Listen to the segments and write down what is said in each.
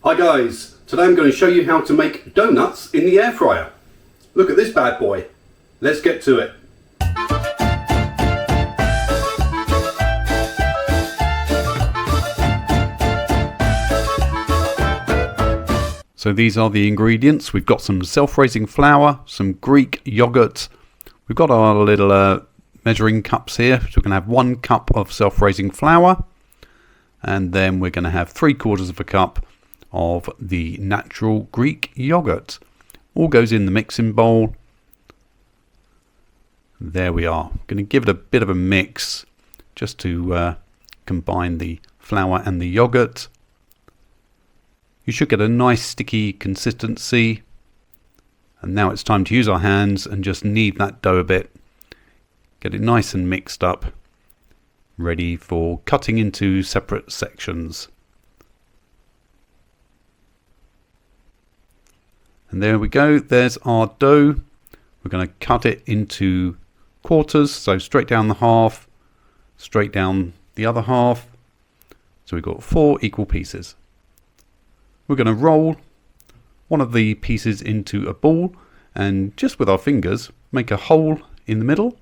Hi guys, today I'm going to show you how to make donuts in the air fryer. Look at this bad boy. Let's get to it. So these are the ingredients. We've got some self-raising flour, some Greek yogurt. We've got our little measuring cups here. So we're going to have 1 cup of self-raising flour. And then we're going to have 3/4 of a cup of the natural Greek yogurt. All goes in the mixing bowl. There we are. Going to give it a bit of a mix just to combine the flour and the yogurt. You should get a nice sticky consistency. And now it's time to use our hands and just knead that dough a bit. Get it nice and mixed up, ready for cutting into separate sections. And there we go, there's our dough. We're going to cut it into quarters, so straight down the half, straight down the other half. So we've got 4 equal pieces. We're going to roll one of the pieces into a ball and just with our fingers make a hole in the middle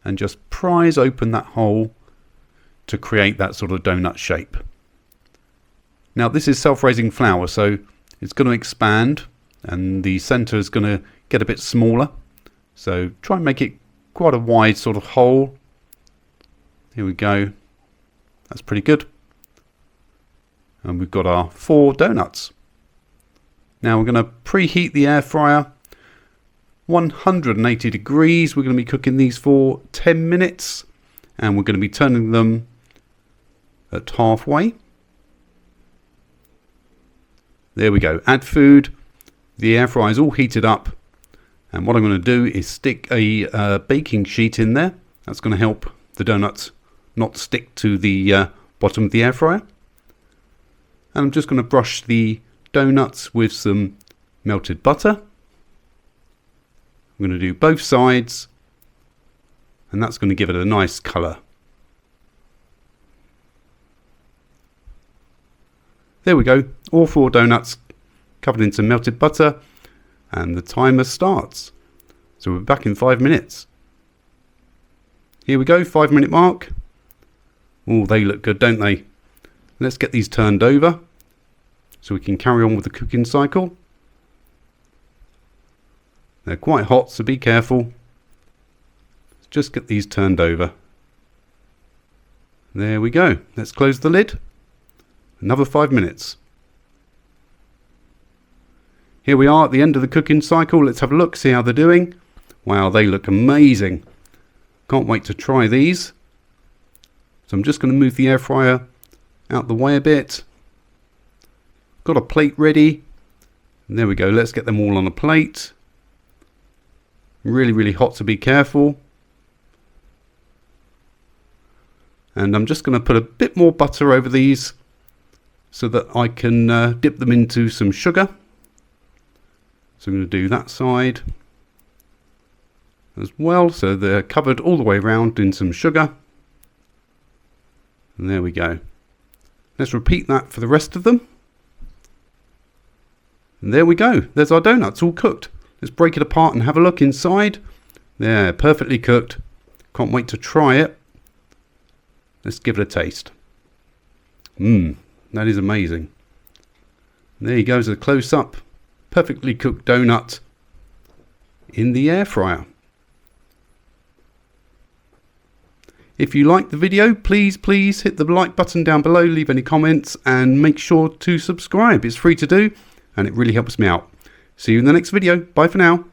and just prise open that hole to create that sort of donut shape. Now this is self-raising flour, so it's going to expand and the center is going to get a bit smaller. So try and make it quite a wide sort of hole. Here we go. That's pretty good. And we've got our 4 donuts. Now we're going to preheat the air fryer 180 degrees. We're going to be cooking these for 10 minutes and we're going to be turning them at halfway. There we go. Add food. The air fryer is all heated up, and what I'm going to do is stick a baking sheet in there. That's going to help the donuts not stick to the bottom of the air fryer. And I'm just going to brush the donuts with some melted butter. I'm going to do both sides, and that's going to give it a nice colour. There we go, all 4 donuts covered in some melted butter, and the timer starts. So we're back in 5 minutes. Here we go, 5-minute mark. Oh, they look good, don't they? Let's get these turned over so we can carry on with the cooking cycle. They're quite hot, so be careful. Just get these turned over. There we go. Let's close the lid. Another 5 minutes. Here we are at the end of the cooking cycle. Let's have a look, see how they're doing. Wow, they look amazing. Can't wait to try these. So I'm just going to move the air fryer out the way a bit. Got a plate ready. And there we go. Let's get them all on a plate. Really, really hot, so be careful. And I'm just going to put a bit more butter over these so that I can dip them into some sugar. So I'm going to do that side as well, so they're covered all the way around in some sugar. And there we go. Let's repeat that for the rest of them. And there we go. There's our donuts all cooked. Let's break it apart and have a look inside. There, perfectly cooked. Can't wait to try it. Let's give it a taste. That is amazing. And there you go, as a close-up. Perfectly cooked donut in the air fryer. If you liked the video, please hit the like button down below, leave any comments, and make sure to subscribe. It's free to do, and it really helps me out. See you in the next video. Bye for now.